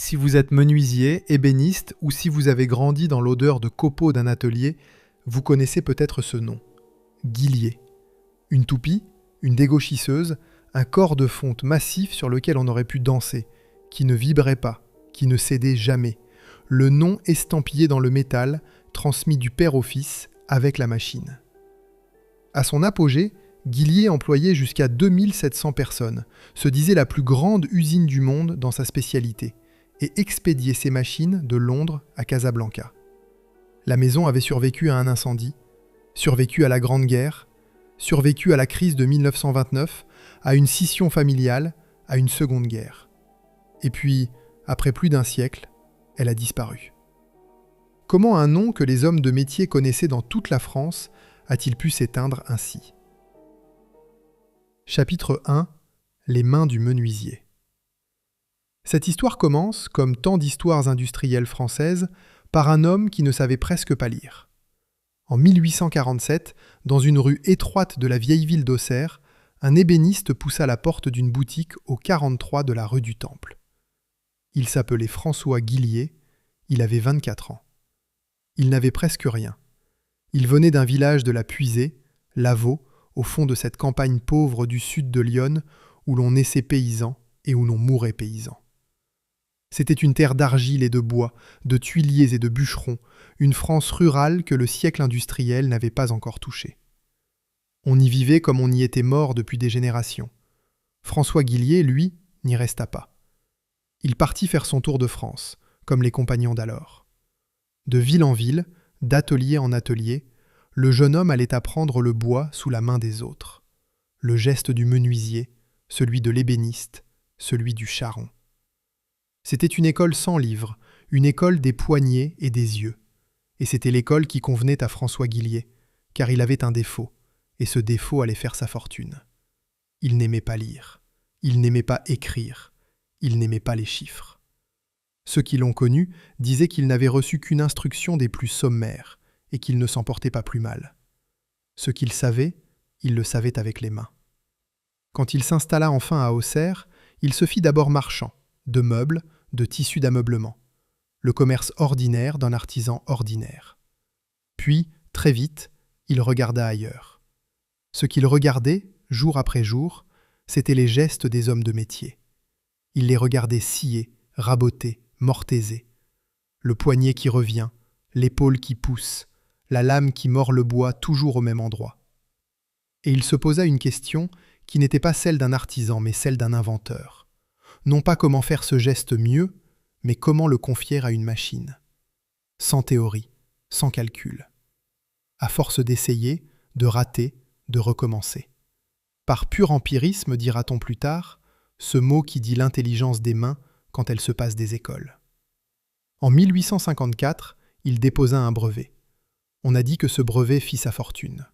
Si vous êtes menuisier, ébéniste ou si vous avez grandi dans l'odeur de copeaux d'un atelier, vous connaissez peut-être ce nom. Guillier. Une toupie, une dégauchisseuse, un corps de fonte massif sur lequel on aurait pu danser, qui ne vibrait pas, qui ne cédait jamais. Le nom estampillé dans le métal, transmis du père au fils, avec la machine. À son apogée, Guillier employait jusqu'à 2700 personnes, se disait la plus grande usine du monde dans sa spécialité, et expédiait ses machines de Londres à Casablanca. La maison avait survécu à un incendie, survécu à la Grande Guerre, survécu à la crise de 1929, à une scission familiale, à une seconde guerre. Et puis, après plus d'un siècle, elle a disparu. Comment un nom que les hommes de métier connaissaient dans toute la France a-t-il pu s'éteindre ainsi ? Chapitre 1 : Les mains du menuisier. Cette histoire commence, comme tant d'histoires industrielles françaises, par un homme qui ne savait presque pas lire. En 1847, dans une rue étroite de la vieille ville d'Auxerre, un ébéniste poussa la porte d'une boutique au 43 de la rue du Temple. Il s'appelait François Guillier, il avait 24 ans. Il n'avait presque rien. Il venait d'un village de la Puisée, Lavaux, au fond de cette campagne pauvre du sud de l'Yonne, où l'on naissait paysan et où l'on mourait paysan. C'était une terre d'argile et de bois, de tuiliers et de bûcherons, une France rurale que le siècle industriel n'avait pas encore touchée. On y vivait comme on y était mort depuis des générations. François Guillier, lui, n'y resta pas. Il partit faire son tour de France, comme les compagnons d'alors. De ville en ville, d'atelier en atelier, le jeune homme allait apprendre le bois sous la main des autres. Le geste du menuisier, celui de l'ébéniste, celui du charron. C'était une école sans livres, une école des poignets et des yeux. Et c'était l'école qui convenait à François Guillier, car il avait un défaut, et ce défaut allait faire sa fortune. Il n'aimait pas lire, il n'aimait pas écrire, il n'aimait pas les chiffres. Ceux qui l'ont connu disaient qu'il n'avait reçu qu'une instruction des plus sommaires, et qu'il ne s'en portait pas plus mal. Ce qu'il savait, il le savait avec les mains. Quand il s'installa enfin à Auxerre, il se fit d'abord marchand, de meubles, de tissus d'ameublement, le commerce ordinaire d'un artisan ordinaire. Puis, très vite, il regarda ailleurs. Ce qu'il regardait, jour après jour, c'étaient les gestes des hommes de métier. Il les regardait scier, raboter, mortaiser. Le poignet qui revient, l'épaule qui pousse, la lame qui mord le bois toujours au même endroit. Et il se posa une question qui n'était pas celle d'un artisan, mais celle d'un inventeur. Non pas comment faire ce geste mieux, mais comment le confier à une machine. Sans théorie, sans calcul. À force d'essayer, de rater, de recommencer. Par pur empirisme, dira-t-on plus tard, ce mot qui dit l'intelligence des mains quand elles se passent des écoles. En 1854, il déposa un brevet. On a dit que ce brevet fit sa fortune.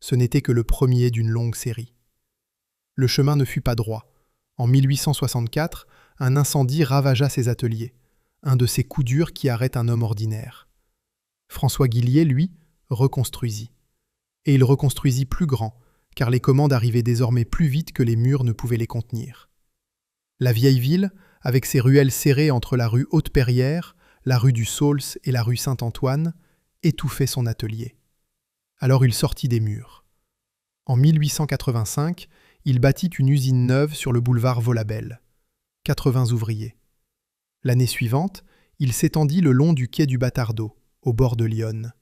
Ce n'était que le premier d'une longue série. Le chemin ne fut pas droit. En 1864, un incendie ravagea ses ateliers, un de ces coups durs qui arrêtent un homme ordinaire. François Guillier, lui, reconstruisit. Et il reconstruisit plus grand, car les commandes arrivaient désormais plus vite que les murs ne pouvaient les contenir. La vieille ville, avec ses ruelles serrées entre la rue Haute-Perrière, la rue du Sauls et la rue Saint-Antoine, étouffait son atelier. Alors il sortit des murs. En 1885, il bâtit une usine neuve sur le boulevard Vaulabelle. 80 ouvriers. L'année suivante, il s'étendit le long du quai du Bâtardot, au bord de l'Yonne.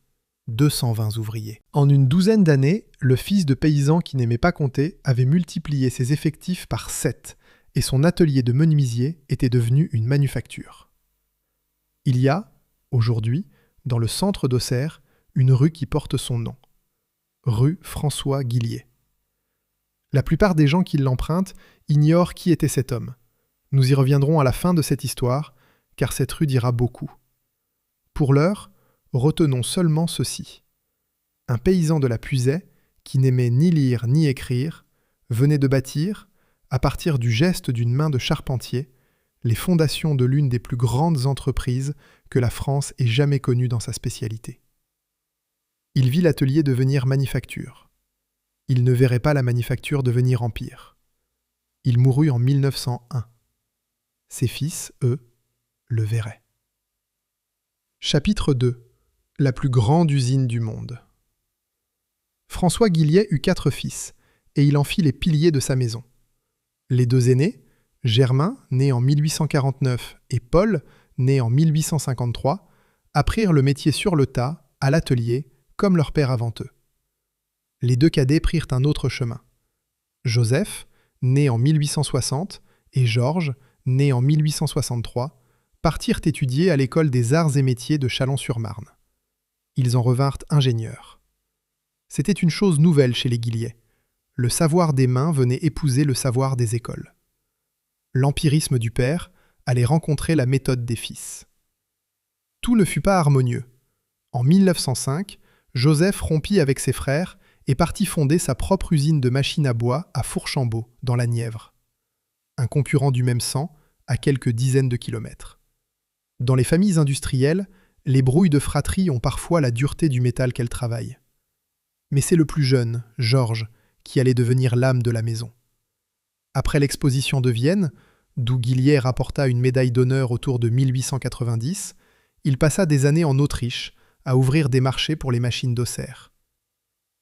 220 ouvriers. En une douzaine d'années, le fils de paysan qui n'aimait pas compter avait multiplié ses effectifs par 7, et son atelier de menuisier était devenu une manufacture. Il y a, aujourd'hui, dans le centre d'Auxerre, une rue qui porte son nom. Rue François Guillier. La plupart des gens qui l'empruntent ignorent qui était cet homme. Nous y reviendrons à la fin de cette histoire, car cette rue dira beaucoup. Pour l'heure, retenons seulement ceci. Un paysan de la Puisée, qui n'aimait ni lire ni écrire, venait de bâtir, à partir du geste d'une main de charpentier, les fondations de l'une des plus grandes entreprises que la France ait jamais connues dans sa spécialité. Il vit l'atelier devenir manufacture. Il ne verrait pas la manufacture devenir empire. Il mourut en 1901. Ses fils, eux, le verrait. Chapitre 2. La plus grande usine du monde. François Guilliet eut 4 fils, et il en fit les piliers de sa maison. Les 2 aînés, Germain, né en 1849, et Paul, né en 1853, apprirent le métier sur le tas, à l'atelier, comme leur père avant eux. Les 2 cadets prirent un autre chemin. Joseph, né en 1860, et Georges, né en 1863, partirent étudier à l'école des arts et métiers de Châlons-sur-Marne. Ils en revinrent ingénieurs. C'était une chose nouvelle chez les Guilliet. Le savoir des mains venait épouser le savoir des écoles. L'empirisme du père allait rencontrer la méthode des fils. Tout ne fut pas harmonieux. En 1905, Joseph rompit avec ses frères et partit fonder sa propre usine de machines à bois à Fourchambault, dans la Nièvre. Un concurrent du même sang, à quelques dizaines de kilomètres. Dans les familles industrielles, les brouilles de fratrie ont parfois la dureté du métal qu'elles travaillent. Mais c'est le plus jeune, Georges, qui allait devenir l'âme de la maison. Après l'exposition de Vienne, d'où Guilliet rapporta une médaille d'honneur autour de 1890, il passa des années en Autriche à ouvrir des marchés pour les machines d'Auxerre.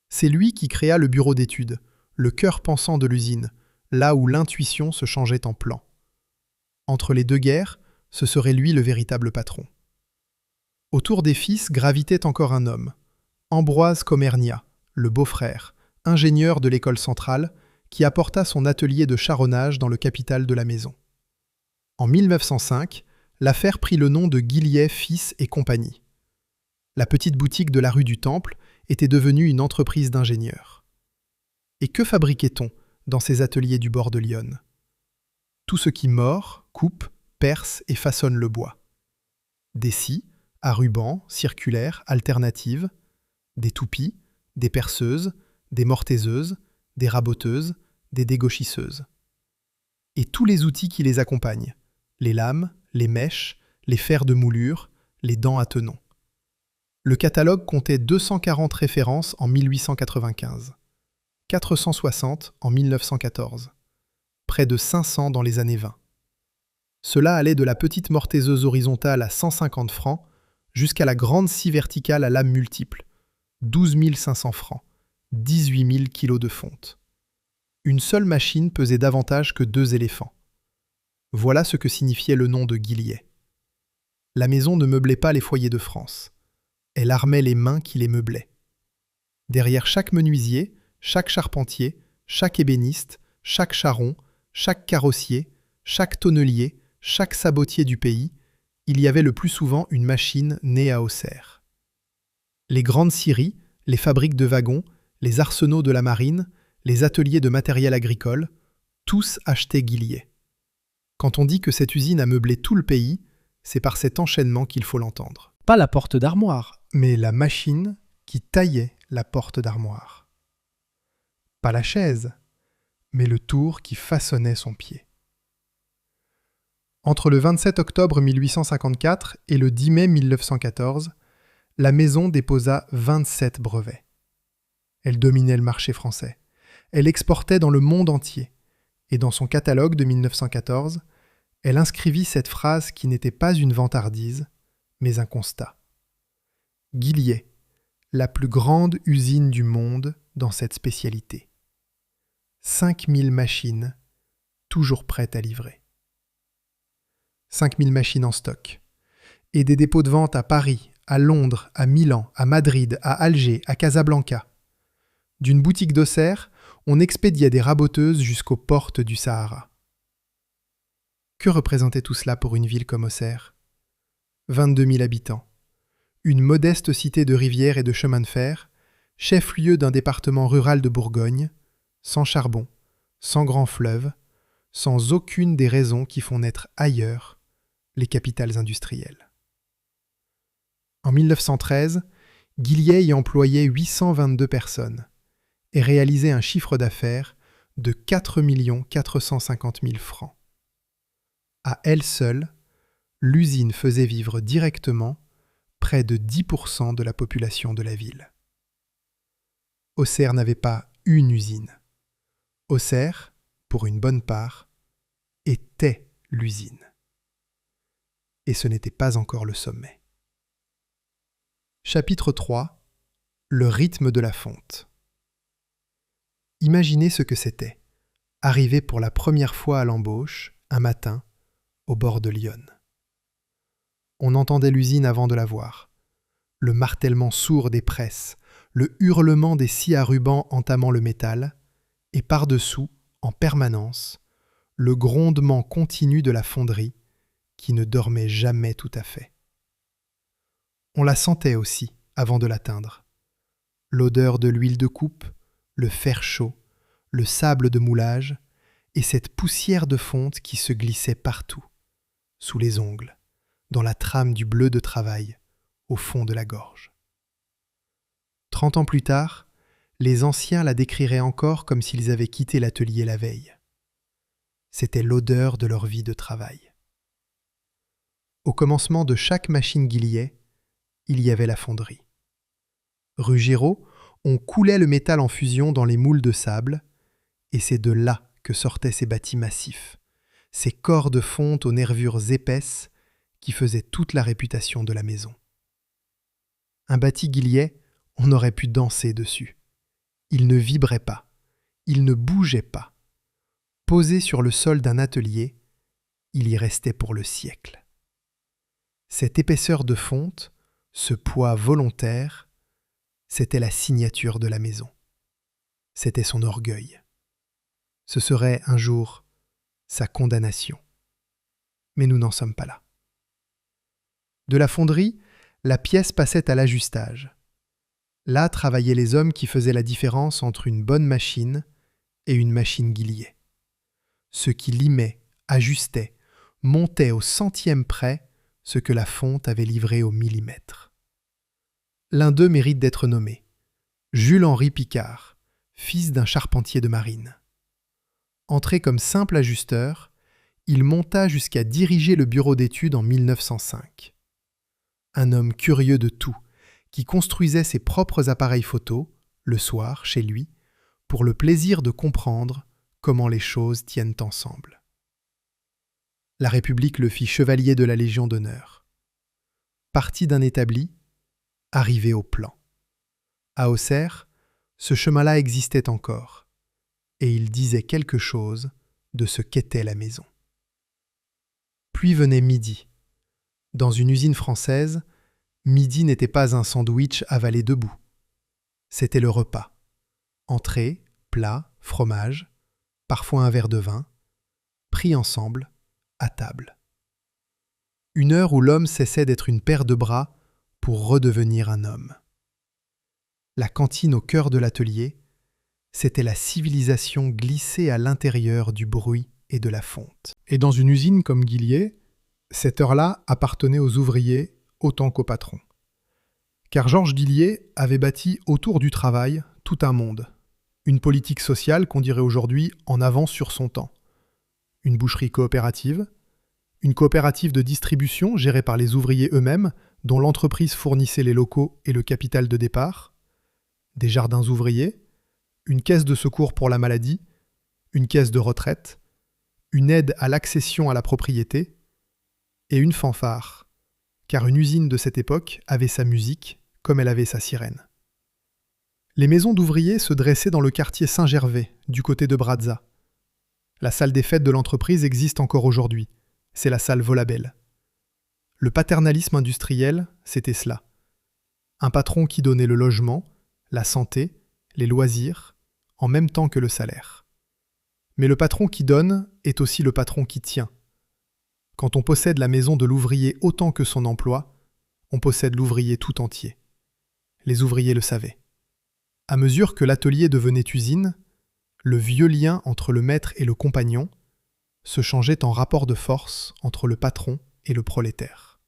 C'est lui qui créa le bureau d'études, le cœur pensant de l'usine, là où l'intuition se changeait en plan. Entre les 2 guerres, ce serait lui le véritable patron. Autour des fils gravitait encore un homme, Ambroise Commernia, le beau-frère, ingénieur de l'école centrale, qui apporta son atelier de charronnage dans le capital de la maison. En 1905, l'affaire prit le nom de Guilliet, Fils et compagnie. La petite boutique de la rue du Temple était devenue une entreprise d'ingénieurs. Et que fabriquait-on dans ces ateliers du bord de l'Yonne? Tout ce qui mord, coupe, perce et façonne le bois. Des scies, à ruban, circulaires, alternatives, des toupis, des perceuses, des mortaiseuses, des raboteuses, des dégauchisseuses. Et tous les outils qui les accompagnent, les lames, les mèches, les fers de moulure, les dents à tenons. Le catalogue comptait 240 références en 1895, 460 en 1914, près de 500 dans les années 20. Cela allait de la petite mortaiseuse horizontale à 150 francs jusqu'à la grande scie verticale à lames multiples, 12 500 francs, 18 000 kilos de fonte. Une seule machine pesait davantage que 2 éléphants. Voilà ce que signifiait le nom de Guilliet. La maison ne meublait pas les foyers de France. Elle armait les mains qui les meublaient. Derrière chaque menuisier, chaque charpentier, chaque ébéniste, chaque charron, chaque carrossier, chaque tonnelier, chaque sabotier du pays, il y avait le plus souvent une machine née à Auxerre. Les grandes scieries, les fabriques de wagons, les arsenaux de la marine, les ateliers de matériel agricole, tous achetaient Guilliet. Quand on dit que cette usine a meublé tout le pays, c'est par cet enchaînement qu'il faut l'entendre. Pas la porte d'armoire, mais la machine qui taillait la porte d'armoire. Pas la chaise, mais le tour qui façonnait son pied. Entre le 27 octobre 1854 et le 10 mai 1914, la maison déposa 27 brevets. Elle dominait le marché français. Elle exportait dans le monde entier. Et dans son catalogue de 1914, elle inscrivit cette phrase qui n'était pas une vantardise, mais un constat. Guilliet, la plus grande usine du monde dans cette spécialité. 5000 machines, toujours prêtes à livrer. 5000 machines en stock. Et des dépôts de vente à Paris, à Londres, à Milan, à Madrid, à Alger, à Casablanca. D'une boutique d'Auxerre, on expédiait des raboteuses jusqu'aux portes du Sahara. Que représentait tout cela pour une ville comme Auxerre? 22 000 habitants. Une modeste cité de rivières et de chemins de fer, chef-lieu d'un département rural de Bourgogne, sans charbon, sans grand fleuve, sans aucune des raisons qui font naître ailleurs les capitales industrielles. En 1913, Guilliet y employait 822 personnes et réalisait un chiffre d'affaires de 4 450 000 francs. À elle seule, l'usine faisait vivre directement près de 10% de la population de la ville. Auxerre n'avait pas une usine. Auxerre, pour une bonne part, était l'usine. et ce n'était pas encore le sommet. Chapitre 3. Le rythme de la fonte. Imaginez ce que c'était, arriver pour la première fois à l'embauche, un matin, au bord de l'Yonne. On entendait l'usine avant de la voir. Le martèlement sourd des presses, le hurlement des scies à ruban entamant le métal, et par-dessous, en permanence, le grondement continu de la fonderie qui ne dormait jamais tout à fait. On la sentait aussi avant de l'atteindre. L'odeur de l'huile de coupe, le fer chaud, le sable de moulage et cette poussière de fonte qui se glissait partout, sous les ongles, dans la trame du bleu de travail, au fond de la gorge. 30 ans plus tard, les anciens la décriraient encore comme s'ils avaient quitté l'atelier la veille. C'était l'odeur de leur vie de travail. Au commencement de chaque machine Guillier, il y avait la fonderie. Rue Giraud, on coulait le métal en fusion dans les moules de sable, et c'est de là que sortaient ces bâtis massifs, ces corps de fonte aux nervures épaisses qui faisaient toute la réputation de la maison. Un bâti Guillier, on aurait pu danser dessus. Il ne vibrait pas, il ne bougeait pas. Posé sur le sol d'un atelier, il y restait pour le siècle. Cette épaisseur de fonte, ce poids volontaire, c'était la signature de la maison. C'était son orgueil. Ce serait un jour sa condamnation. Mais nous n'en sommes pas là. De la fonderie, la pièce passait à l'ajustage. Là travaillaient les hommes qui faisaient la différence entre une bonne machine et une machine Guillier. Ceux qui limaient, ajustaient, montaient au centième près ce que la fonte avait livré au millimètre. L'un d'eux mérite d'être nommé. Jules-Henri Picard, fils d'un charpentier de marine. Entré comme simple ajusteur, il monta jusqu'à diriger le bureau d'études en 1905. Un homme curieux de tout, qui construisait ses propres appareils photo, le soir, chez lui, pour le plaisir de comprendre comment les choses tiennent ensemble. La République le fit chevalier de la Légion d'honneur. Parti d'un établi, arrivé au plan. À Auxerre, ce chemin-là existait encore, et il disait quelque chose de ce qu'était la maison. Puis venait midi. Dans une usine française, midi n'était pas un sandwich avalé debout. C'était le repas. Entrée, plat, fromage, parfois un verre de vin, pris ensemble, à table. Une heure où l'homme cessait d'être une paire de bras pour redevenir un homme. La cantine au cœur de l'atelier, c'était la civilisation glissée à l'intérieur du bruit et de la fonte. Et dans une usine comme Guillier, cette heure-là appartenait aux ouvriers autant qu'aux patrons. Car Georges Guillier avait bâti autour du travail tout un monde. Une politique sociale qu'on dirait aujourd'hui en avance sur son temps. Une boucherie coopérative, une coopérative de distribution gérée par les ouvriers eux-mêmes, dont l'entreprise fournissait les locaux et le capital de départ, des jardins ouvriers, une caisse de secours pour la maladie, une caisse de retraite, une aide à l'accession à la propriété et une fanfare, car une usine de cette époque avait sa musique comme elle avait sa sirène. Les maisons d'ouvriers se dressaient dans le quartier Saint-Gervais, du côté de Brazza. La salle des fêtes de l'entreprise existe encore aujourd'hui. C'est la salle Volabelle. Le paternalisme industriel, c'était cela. Un patron qui donnait le logement, la santé, les loisirs, en même temps que le salaire. Mais le patron qui donne est aussi le patron qui tient. Quand on possède la maison de l'ouvrier autant que son emploi, on possède l'ouvrier tout entier. Les ouvriers le savaient. À mesure que l'atelier devenait usine, le vieux lien entre le maître et le compagnon se changeait en rapport de force entre le patron et le prolétaire.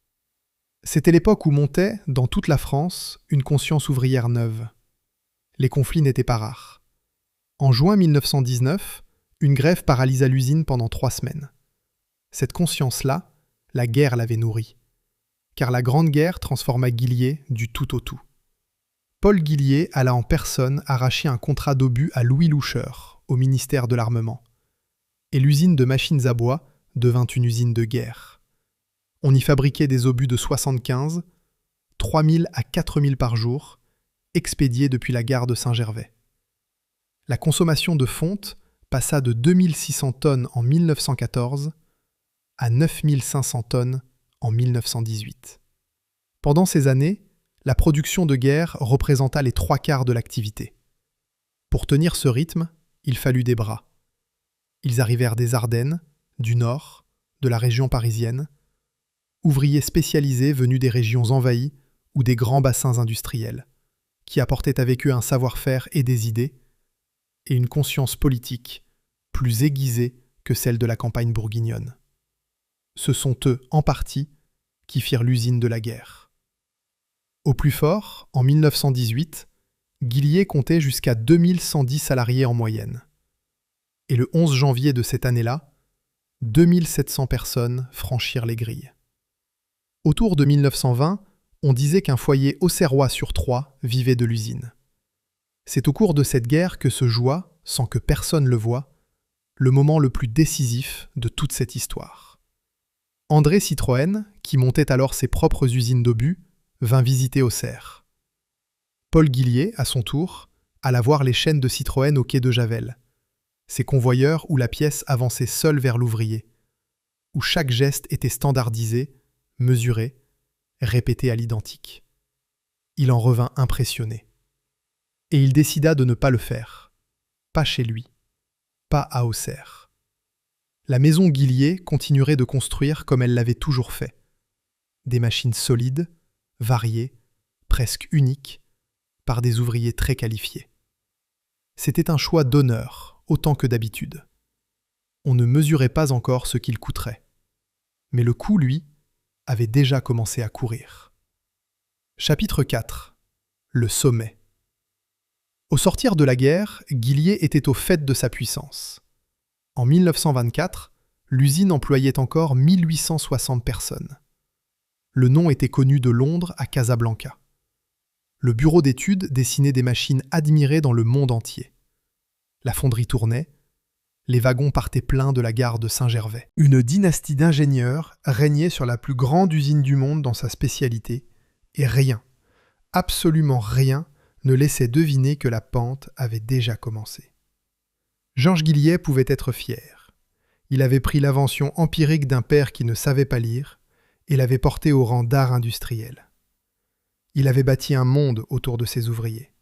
C'était l'époque où montait, dans toute la France, une conscience ouvrière neuve. Les conflits n'étaient pas rares. En juin 1919, une grève paralysa l'usine pendant 3 semaines. Cette conscience-là, la guerre l'avait nourrie. Car la Grande Guerre transforma Guillier du tout au tout. Paul Guillier alla en personne arracher un contrat d'obus à Louis Loucheur, au ministère de l'Armement. Et l'usine de machines à bois devint une usine de guerre. On y fabriquait des obus de 75, 3000 à 4000 par jour, expédiés depuis la gare de Saint-Gervais. La consommation de fonte passa de 2600 tonnes en 1914 à 9500 tonnes en 1918. Pendant ces années, la production de guerre représenta les 3/4 de l'activité. Pour tenir ce rythme, il fallut des bras. Ils arrivèrent des Ardennes, du Nord, de la région parisienne, ouvriers spécialisés venus des régions envahies ou des grands bassins industriels, qui apportaient avec eux un savoir-faire et des idées, et une conscience politique plus aiguisée que celle de la campagne bourguignonne. Ce sont eux, en partie, qui firent l'usine de la guerre. Au plus fort, en 1918, Guillier comptait jusqu'à 2110 salariés en moyenne. Et le 11 janvier de cette année-là, 2700 personnes franchirent les grilles. Autour de 1920, on disait qu'un foyer auxerrois sur 3 vivait de l'usine. C'est au cours de cette guerre que se joua, sans que personne le voie, le moment le plus décisif de toute cette histoire. André Citroën, qui montait alors ses propres usines d'obus, vint visiter Auxerre. Paul Guillier, à son tour, alla voir les chaînes de Citroën au quai de Javel, ces convoyeurs où la pièce avançait seule vers l'ouvrier, où chaque geste était standardisé, mesuré, répété à l'identique. Il en revint impressionné. Et il décida de ne pas le faire. Pas chez lui. Pas à Auxerre. La maison Guillier continuerait de construire comme elle l'avait toujours fait. Des machines solides, variées, presque uniques, par des ouvriers très qualifiés. C'était un choix d'honneur, autant que d'habitude. On ne mesurait pas encore ce qu'il coûterait. Mais le coût, lui, avait déjà commencé à courir. Chapitre 4. Le sommet. Au sortir de la guerre, Guillier était au faîte de sa puissance. En 1924, l'usine employait encore 1860 personnes. Le nom était connu de Londres à Casablanca. Le bureau d'études dessinait des machines admirées dans le monde entier. La fonderie tournait, les wagons partaient pleins de la gare de Saint-Gervais. Une dynastie d'ingénieurs régnait sur la plus grande usine du monde dans sa spécialité, et rien, absolument rien, ne laissait deviner que la pente avait déjà commencé. Georges Guillier pouvait être fier. Il avait pris l'invention empirique d'un père qui ne savait pas lire et l'avait portée au rang d'art industriel. Il avait bâti un monde autour de ses ouvriers.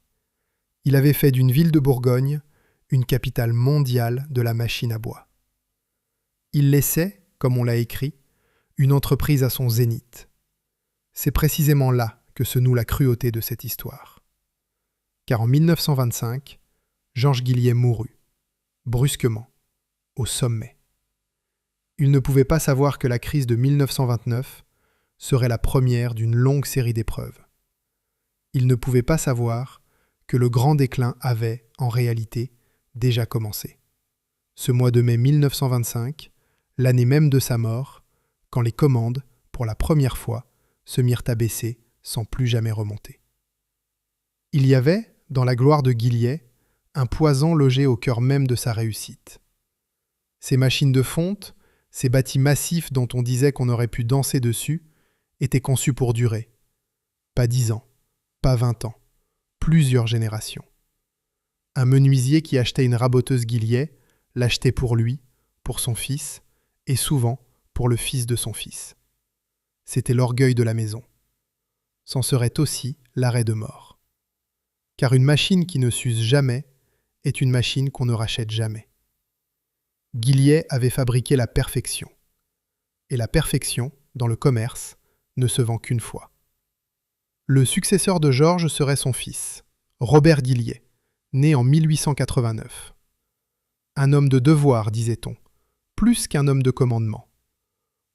Il avait fait d'une ville de Bourgogne une capitale mondiale de la machine à bois. Il laissait, comme on l'a écrit, une entreprise à son zénith. C'est précisément là que se noue la cruauté de cette histoire. Car en 1925, Georges Guillier mourut, brusquement, au sommet. Il ne pouvait pas savoir que la crise de 1929 serait la première d'une longue série d'épreuves. Il ne pouvait pas savoir que le grand déclin avait, en réalité, déjà commencé. Ce mois de mai 1925, l'année même de sa mort, quand les commandes, pour la première fois, se mirent à baisser sans plus jamais remonter. Il y avait, dans la gloire de Guillier, un poison logé au cœur même de sa réussite. Ces machines de fonte, ces bâtis massifs dont on disait qu'on aurait pu danser dessus, étaient conçus pour durer. Pas 10 ans, pas 20 ans, plusieurs générations. Un menuisier qui achetait une raboteuse Guillier l'achetait pour lui, pour son fils, et souvent pour le fils de son fils. C'était l'orgueil de la maison. C'en serait aussi l'arrêt de mort. Car une machine qui ne s'use jamais est une machine qu'on ne rachète jamais. Guillier avait fabriqué la perfection. Et la perfection, dans le commerce, ne se vend qu'une fois. Le successeur de Georges serait son fils, Robert Guillier, né en 1889. Un homme de devoir, disait-on, plus qu'un homme de commandement.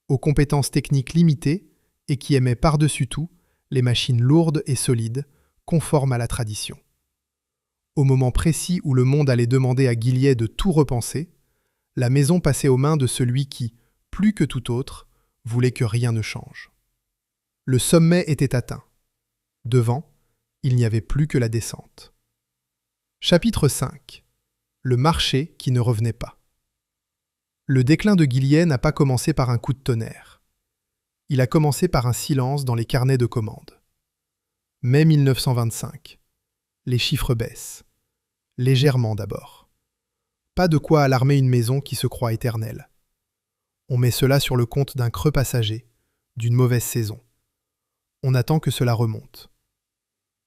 Aux compétences techniques limitées et qui aimait par-dessus tout les machines lourdes et solides, conformes à la tradition. Au moment précis où le monde allait demander à Guillier de tout repenser, la maison passait aux mains de celui qui, plus que tout autre, voulait que rien ne change. Le sommet était atteint. Devant, il n'y avait plus que la descente. Chapitre 5. Le marché qui ne revenait pas. Le déclin de Guillier n'a pas commencé par un coup de tonnerre. il a commencé par un silence dans les carnets de commandes. Mai 1925. Les chiffres baissent. Légèrement d'abord. Pas de quoi alarmer une maison qui se croit éternelle. On met cela sur le compte d'un creux passager, d'une mauvaise saison. On attend que cela remonte.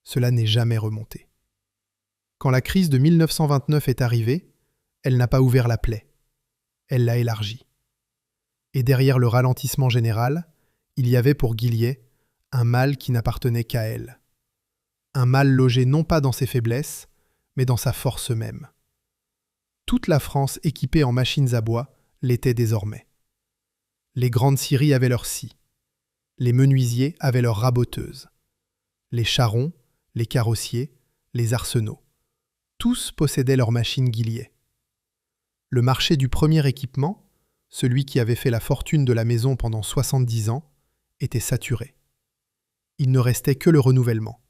Cela n'est jamais remonté. Quand la crise de 1929 est arrivée, elle n'a pas ouvert la plaie. Elle l'a élargie. Et derrière le ralentissement général, il y avait pour Guilliet un mal qui n'appartenait qu'à elle. Un mal logé non pas dans ses faiblesses, mais dans sa force même. Toute la France équipée en machines à bois l'était désormais. Les grandes scieries avaient leurs scies. Les menuisiers avaient leurs raboteuses. Les charrons, les carrossiers, les arsenaux. Tous possédaient leurs machines Guilliet. Le marché du premier équipement, celui qui avait fait la fortune de la maison pendant 70 ans, était saturé. Il ne restait que le renouvellement.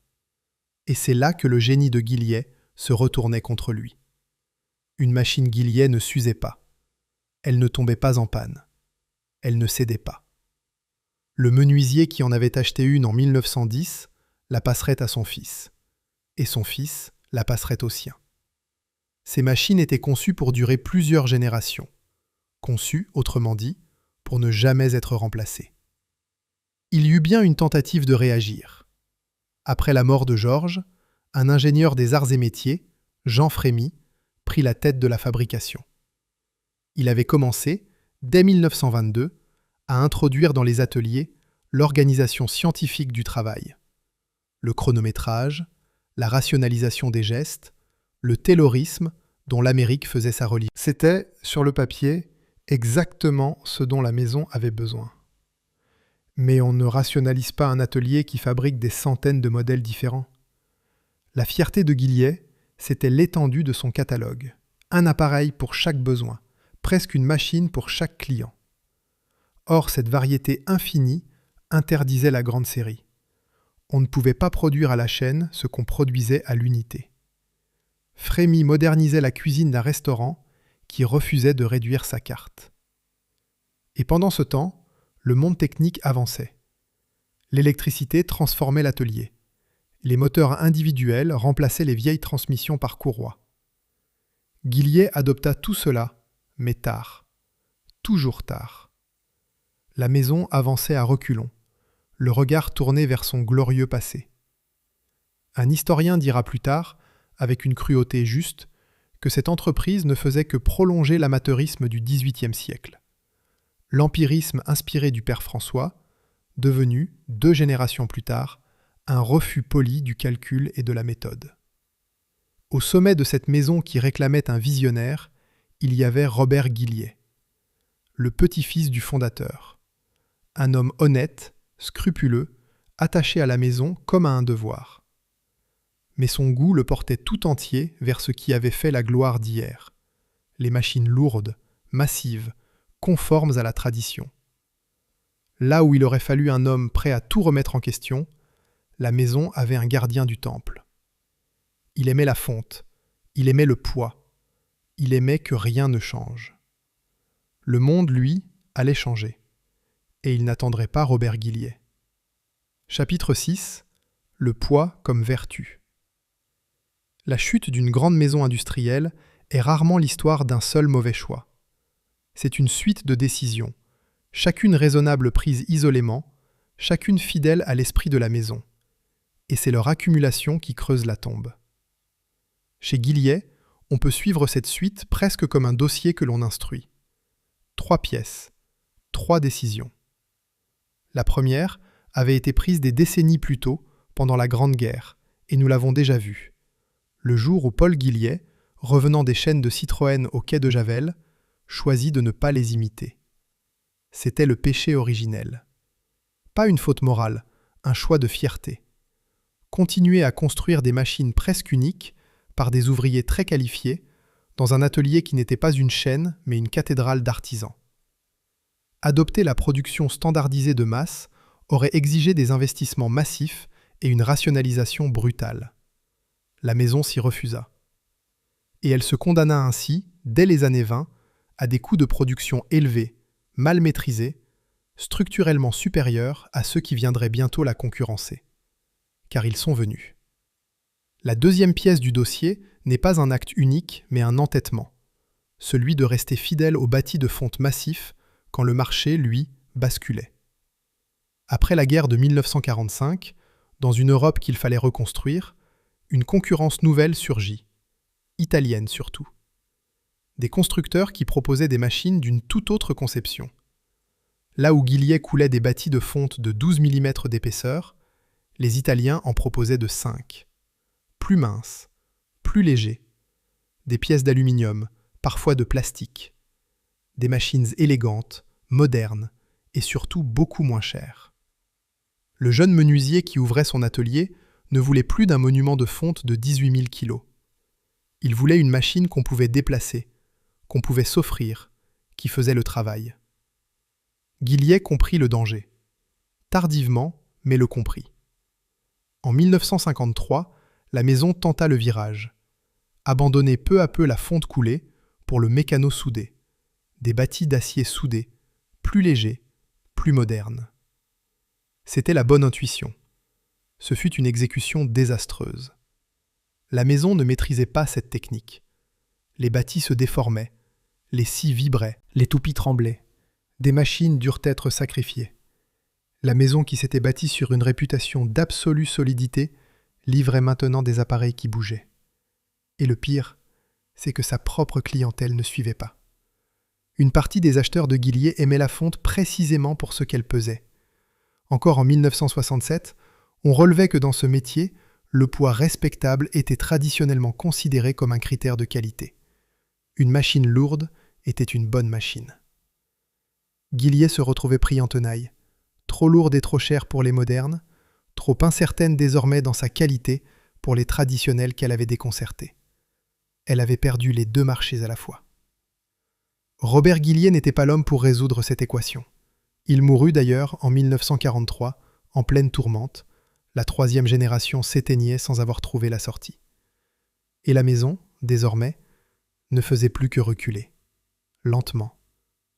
Et c'est là que le génie de Guilliet se retournait contre lui. Une machine Guilliet ne s'usait pas. Elle ne tombait pas en panne. Elle ne cédait pas. Le menuisier qui en avait acheté une en 1910 la passerait à son fils. Et son fils la passerait au sien. Ces machines étaient conçues pour durer plusieurs générations. Conçues, autrement dit, pour ne jamais être remplacées. Il y eut bien une tentative de réagir. Après la mort de Georges, un ingénieur des arts et métiers, Jean Frémy, prit la tête de la fabrication. Il avait commencé, dès 1922, à introduire dans les ateliers l'organisation scientifique du travail, le chronométrage, la rationalisation des gestes, le taylorisme dont l'Amérique faisait sa religion. C'était, sur le papier, exactement ce dont la maison avait besoin. Mais on ne rationalise pas un atelier qui fabrique des centaines de modèles différents. La fierté de Guilliet, c'était l'étendue de son catalogue. Un appareil pour chaque besoin, presque une machine pour chaque client. Or, cette variété infinie interdisait la grande série. On ne pouvait pas produire à la chaîne ce qu'on produisait à l'unité. Frémy modernisait la cuisine d'un restaurant qui refusait de réduire sa carte. Et pendant ce temps, le monde technique avançait. L'électricité transformait l'atelier. Les moteurs individuels remplaçaient les vieilles transmissions par courroie. Guilliet adopta tout cela, mais tard. Toujours tard. La maison avançait à reculons, le regard tourné vers son glorieux passé. Un historien dira plus tard, avec une cruauté juste, que cette entreprise ne faisait que prolonger l'amateurisme du XVIIIe siècle. L'empirisme inspiré du père François, devenu, 2 générations plus tard, un refus poli du calcul et de la méthode. Au sommet de cette maison qui réclamait un visionnaire, il y avait Robert Guilliet, le petit-fils du fondateur. Un homme honnête, scrupuleux, attaché à la maison comme à un devoir. Mais son goût le portait tout entier vers ce qui avait fait la gloire d'hier. Les machines lourdes, massives, conformes à la tradition. Là où il aurait fallu un homme prêt à tout remettre en question, la maison avait un gardien du temple. Il aimait la fonte, il aimait le poids, il aimait que rien ne change. Le monde, lui, allait changer, et il n'attendrait pas Robert Guilliet. Chapitre 6. Le poids comme vertu. La chute d'une grande maison industrielle est rarement l'histoire d'un seul mauvais choix. C'est une suite de décisions, chacune raisonnable prise isolément, chacune fidèle à l'esprit de la maison. Et c'est leur accumulation qui creuse la tombe. Chez Guilliet, on peut suivre cette suite presque comme un dossier que l'on instruit. 3 pièces, 3 décisions. La première avait été prise des décennies plus tôt, pendant la Grande Guerre, et nous l'avons déjà vu. Le jour où Paul Guilliet, revenant des chaînes de Citroën au quai de Javel, choisit de ne pas les imiter. C'était le péché originel. Pas une faute morale, un choix de fierté. Continuer à construire des machines presque uniques, par des ouvriers très qualifiés, dans un atelier qui n'était pas une chaîne, mais une cathédrale d'artisans. Adopter la production standardisée de masse aurait exigé des investissements massifs et une rationalisation brutale. La maison s'y refusa. Et elle se condamna ainsi, dès les années 20, à des coûts de production élevés, mal maîtrisés, structurellement supérieurs à ceux qui viendraient bientôt la concurrencer. Car ils sont venus. La deuxième pièce du dossier n'est pas un acte unique, mais un entêtement, celui de rester fidèle au bâti de fonte massif quand le marché, lui, basculait. Après la guerre de 1945, dans une Europe qu'il fallait reconstruire, une concurrence nouvelle surgit, italienne surtout. Des constructeurs qui proposaient des machines d'une toute autre conception. Là où Guilliet coulait des bâtis de fonte de 12 mm d'épaisseur, les Italiens en proposaient de 5. Plus minces, plus légers, des pièces d'aluminium, parfois de plastique. Des machines élégantes, modernes et surtout beaucoup moins chères. Le jeune menuisier qui ouvrait son atelier ne voulait plus d'un monument de fonte de 18 000 kilos. Il voulait une machine qu'on pouvait déplacer, qu'on pouvait s'offrir, qui faisait le travail. Guilliet comprit le danger. Tardivement, mais le comprit. En 1953, la maison tenta le virage. Abandonner peu à peu la fonte coulée pour le mécano soudé. Des bâtis d'acier soudés, plus légers, plus modernes. C'était la bonne intuition. Ce fut une exécution désastreuse. La maison ne maîtrisait pas cette technique. Les bâtis se déformaient, les scies vibraient, les toupies tremblaient. Des machines durent être sacrifiées. La maison qui s'était bâtie sur une réputation d'absolue solidité livrait maintenant des appareils qui bougeaient. Et le pire, c'est que sa propre clientèle ne suivait pas. Une partie des acheteurs de Guilliet aimait la fonte précisément pour ce qu'elle pesait. Encore en 1967, on relevait que dans ce métier, le poids respectable était traditionnellement considéré comme un critère de qualité. Une machine lourde était une bonne machine. Guilliet se retrouvait pris en tenaille, trop lourde et trop chère pour les modernes, trop incertaine désormais dans sa qualité pour les traditionnels qu'elle avait déconcertés. Elle avait perdu les deux marchés à la fois. Robert Guilliet n'était pas l'homme pour résoudre cette équation. Il mourut d'ailleurs en 1943, en pleine tourmente. La troisième génération s'éteignait sans avoir trouvé la sortie. Et la maison, désormais, ne faisait plus que reculer, lentement,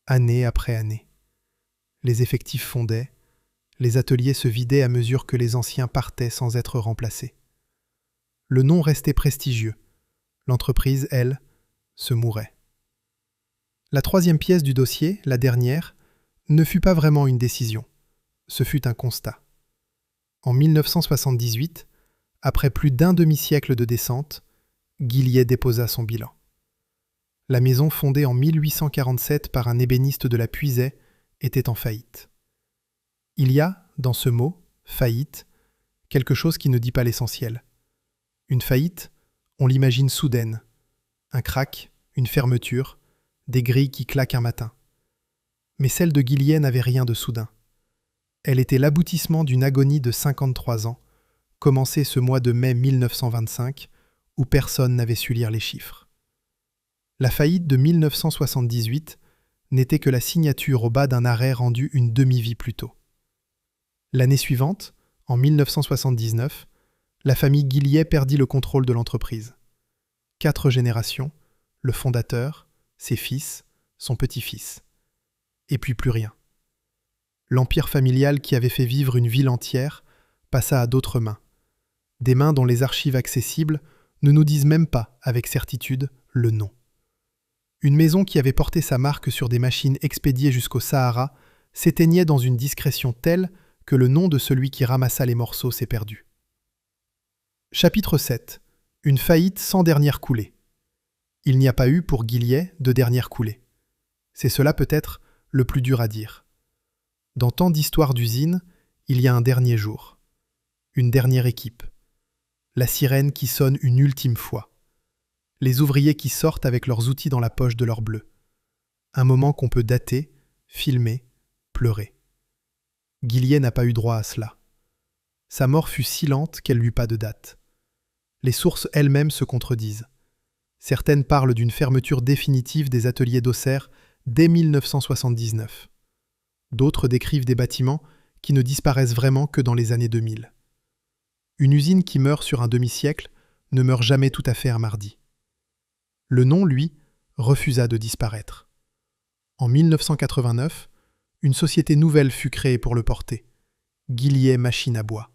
année après année. Les effectifs fondaient, les ateliers se vidaient à mesure que les anciens partaient sans être remplacés. Le nom restait prestigieux. L'entreprise, elle, se mourait. La troisième pièce du dossier, la dernière, ne fut pas vraiment une décision. Ce fut un constat. En 1978, après plus d'un demi-siècle de descente, Guilliet déposa son bilan. La maison fondée en 1847 par un ébéniste de la Puisaye était en faillite. Il y a, dans ce mot, faillite, quelque chose qui ne dit pas l'essentiel. Une faillite, on l'imagine soudaine. Un krach, une fermeture, des grilles qui claquent un matin. Mais celle de Guilliet n'avait rien de soudain. Elle était l'aboutissement d'une agonie de 53 ans, commencée ce mois de mai 1925, où personne n'avait su lire les chiffres. La faillite de 1978 n'était que la signature au bas d'un arrêt rendu une demi-vie plus tôt. L'année suivante, en 1979, la famille Guilliet perdit le contrôle de l'entreprise. 4 générations, le fondateur, ses fils, son petit-fils. Et puis plus rien. L'empire familial qui avait fait vivre une ville entière passa à d'autres mains. Des mains dont les archives accessibles ne nous disent même pas, avec certitude, le nom. Une maison qui avait porté sa marque sur des machines expédiées jusqu'au Sahara s'éteignait dans une discrétion telle que le nom de celui qui ramassa les morceaux s'est perdu. Chapitre 7. Une faillite sans dernière coulée. Il n'y a pas eu pour Guilliet de dernière coulée. C'est cela peut-être le plus dur à dire. Dans tant d'histoires d'usines, il y a un dernier jour. Une dernière équipe. La sirène qui sonne une ultime fois. Les ouvriers qui sortent avec leurs outils dans la poche de leur bleu. Un moment qu'on peut dater, filmer, pleurer. Guilliet n'a pas eu droit à cela. Sa mort fut si lente qu'elle n'eut pas de date. Les sources elles-mêmes se contredisent. Certaines parlent d'une fermeture définitive des ateliers d'Auxerre dès 1979. D'autres décrivent des bâtiments qui ne disparaissent vraiment que dans les années 2000. Une usine qui meurt sur un demi-siècle ne meurt jamais tout à fait un mardi. Le nom, lui, refusa de disparaître. En 1989, une société nouvelle fut créée pour le porter. Guillier Machine à Bois.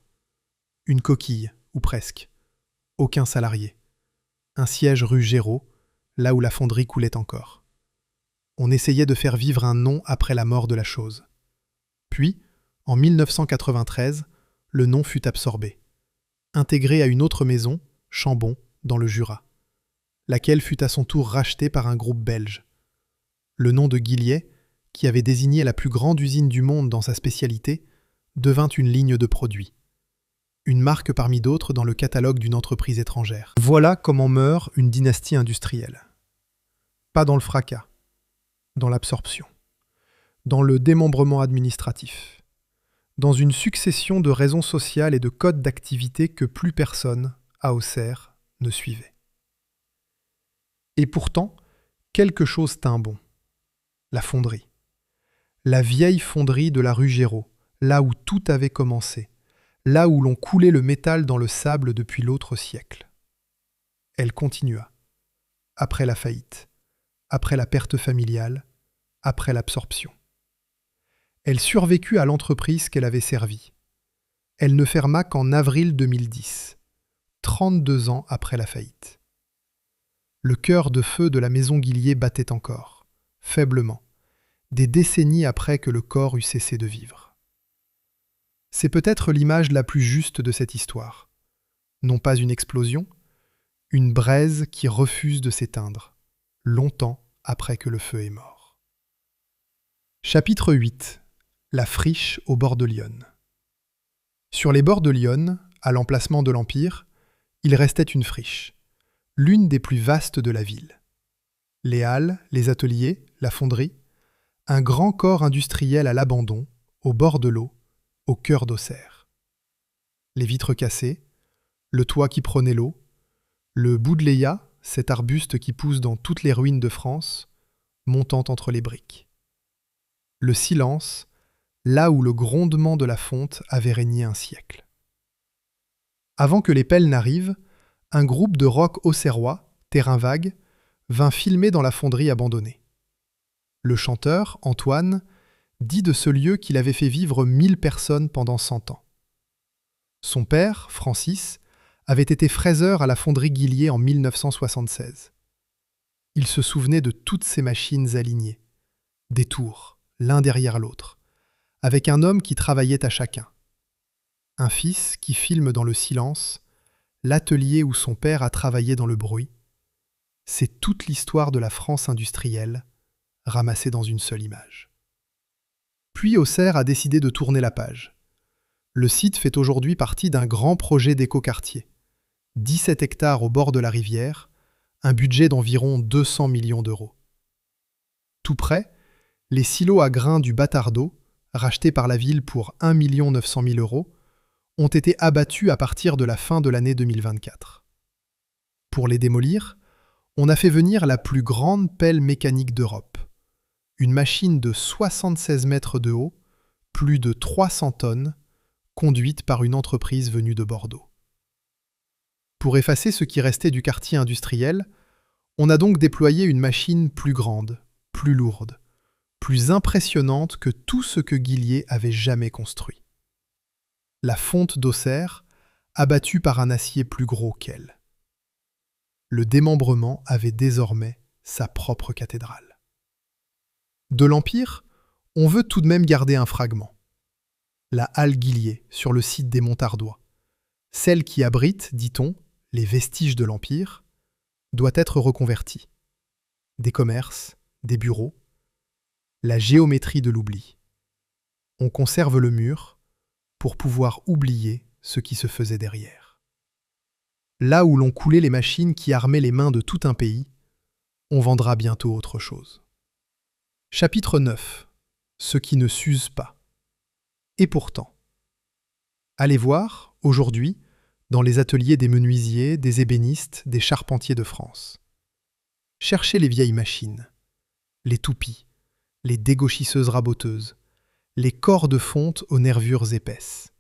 Une coquille, ou presque. Aucun salarié. Un siège rue Géraud, là où la fonderie coulait encore. On essayait de faire vivre un nom après la mort de la chose. Puis, en 1993, le nom fut absorbé. Intégré à une autre maison, Chambon, dans le Jura, laquelle fut à son tour rachetée par un groupe belge. Le nom de Guillier, qui avait désigné la plus grande usine du monde dans sa spécialité, devint une ligne de produits. Une marque parmi d'autres dans le catalogue d'une entreprise étrangère. Voilà comment meurt une dynastie industrielle. Pas dans le fracas, dans l'absorption, dans le démembrement administratif, dans une succession de raisons sociales et de codes d'activité que plus personne, à Auxerre, ne suivait. Et pourtant, quelque chose tint bon. La fonderie. La vieille fonderie de la rue Géraud, là où tout avait commencé, là où l'on coulait le métal dans le sable depuis l'autre siècle. Elle continua. Après la faillite, après la perte familiale, après l'absorption. Elle survécut à l'entreprise qu'elle avait servie. Elle ne ferma qu'en avril 2010, 32 ans après la faillite. Le cœur de feu de la maison Guillier battait encore, faiblement, des décennies après que le corps eut cessé de vivre. C'est peut-être l'image la plus juste de cette histoire. Non pas une explosion, une braise qui refuse de s'éteindre, longtemps après que le feu est mort. Chapitre 8. La friche au bord de l'Yonne. Sur les bords de l'Yonne, à l'emplacement de l'Empire, il restait une friche, l'une des plus vastes de la ville. Les halles, les ateliers, la fonderie, un grand corps industriel à l'abandon, au bord de l'eau, au cœur d'Auxerre. Les vitres cassées, le toit qui prenait l'eau, le boudléia, cet arbuste qui pousse dans toutes les ruines de France, montant entre les briques. Le silence, là où le grondement de la fonte avait régné un siècle. Avant que les pelles n'arrivent, un groupe de rock auxerrois, terrain vague, vint filmer dans la fonderie abandonnée. Le chanteur, Antoine, dit de ce lieu qu'il avait fait vivre 1000 personnes pendant 100 ans. Son père, Francis, avait été fraiseur à la fonderie Guillier en 1976. Il se souvenait de toutes ces machines alignées, des tours, l'un derrière l'autre, avec un homme qui travaillait à chacun. Un fils qui filme dans le silence l'atelier où son père a travaillé dans le bruit. C'est toute l'histoire de la France industrielle, ramassée dans une seule image. Puis Auxerre a décidé de tourner la page. Le site fait aujourd'hui partie d'un grand projet d'écoquartier. 17 hectares au bord de la rivière, un budget d'environ 200 millions d'euros. Tout près, les silos à grains du Batardeau, rachetés par la ville pour 1 900 000 euros, ont été abattus à partir de la fin de l'année 2024. Pour les démolir, on a fait venir la plus grande pelle mécanique d'Europe. Une machine de 76 mètres de haut, plus de 300 tonnes, conduite par une entreprise venue de Bordeaux. Pour effacer ce qui restait du quartier industriel, on a donc déployé une machine plus grande, plus lourde, plus impressionnante que tout ce que Guillier avait jamais construit. La fonte d'Auxerre, abattue par un acier plus gros qu'elle. Le démembrement avait désormais sa propre cathédrale. De l'Empire, on veut tout de même garder un fragment. La halle Guillier, sur le site des Montardois, celle qui abrite, dit-on, les vestiges de l'Empire, doit être reconvertie. Des commerces, des bureaux, la géométrie de l'oubli. On conserve le mur pour pouvoir oublier ce qui se faisait derrière. Là où l'on coulait les machines qui armaient les mains de tout un pays, on vendra bientôt autre chose. Chapitre 9. Ce qui ne s'use pas. Et pourtant, allez voir, aujourd'hui, dans les ateliers des menuisiers, des ébénistes, des charpentiers de France. Cherchez les vieilles machines, les toupies, les dégauchisseuses raboteuses, les corps de fonte aux nervures épaisses.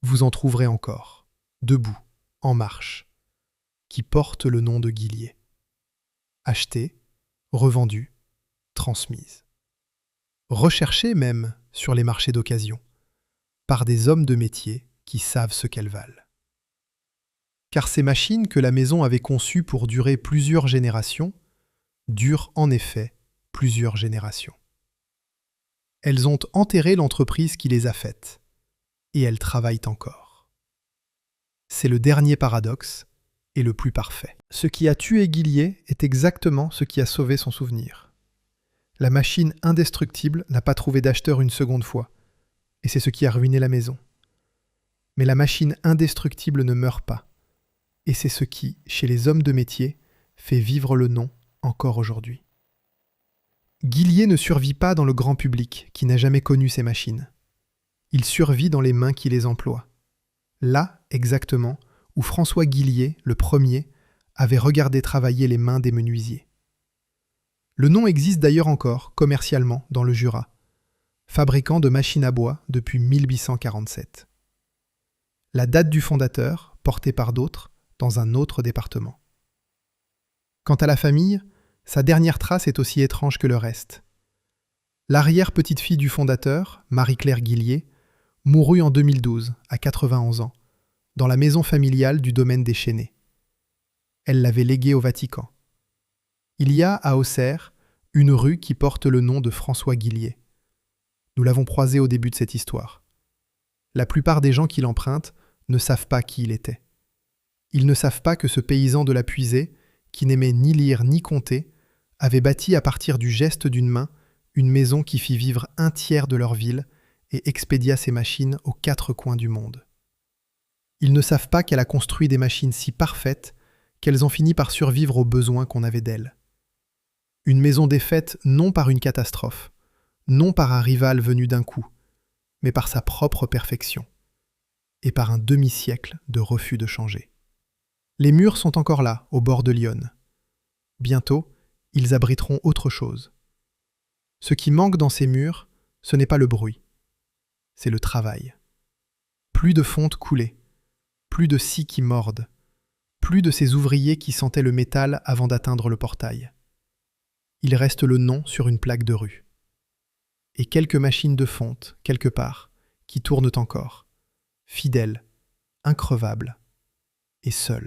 Vous en trouverez encore, debout, en marche, qui portent le nom de Guillier. Achetées, revendues, transmises. recherchées même sur les marchés d'occasion, par des hommes de métier qui savent ce qu'elles valent. Car ces machines que la maison avait conçues pour durer plusieurs générations, durent en effet plusieurs générations. Elles ont enterré l'entreprise qui les a faites, et elles travaillent encore. C'est le dernier paradoxe et le plus parfait. Ce qui a tué Guillier est exactement ce qui a sauvé son souvenir. La machine indestructible n'a pas trouvé d'acheteur une seconde fois, et c'est ce qui a ruiné la maison. Mais la machine indestructible ne meurt pas, et c'est ce qui, chez les hommes de métier, fait vivre le nom encore aujourd'hui. Guillier ne survit pas dans le grand public qui n'a jamais connu ces machines. Il survit dans les mains qui les emploient. Là, exactement, où François Guillier, le premier, avait regardé travailler les mains des menuisiers. Le nom existe d'ailleurs encore, commercialement, dans le Jura, fabricant de machines à bois depuis 1847. La date du fondateur, portée par d'autres, dans un autre département. Quant à la famille, sa dernière trace est aussi étrange que le reste. L'arrière-petite-fille du fondateur, Marie-Claire Guillier, mourut en 2012, à 91 ans, dans la maison familiale du domaine des Chênaies. Elle l'avait léguée au Vatican. Il y a, à Auxerre, une rue qui porte le nom de François Guillier. Nous l'avons croisé au début de cette histoire. La plupart des gens qui l'empruntent ne savent pas qui il était. Ils ne savent pas que ce paysan de la Puisée, qui n'aimait ni lire ni compter, avait bâti à partir du geste d'une main une maison qui fit vivre un tiers de leur ville et expédia ses machines aux 4 coins du monde. Ils ne savent pas qu'elle a construit des machines si parfaites qu'elles ont fini par survivre aux besoins qu'on avait d'elles. Une maison défaite non par une catastrophe, non par un rival venu d'un coup, mais par sa propre perfection, et par un demi-siècle de refus de changer. Les murs sont encore là, au bord de l'Yonne. Bientôt, ils abriteront autre chose. Ce qui manque dans ces murs, ce n'est pas le bruit, c'est le travail. Plus de fonte coulée, plus de scies qui mordent, plus de ces ouvriers qui sentaient le métal avant d'atteindre le portail. Il reste le nom sur une plaque de rue. Et quelques machines de fonte, quelque part, qui tournent encore, fidèles, increvables et seules.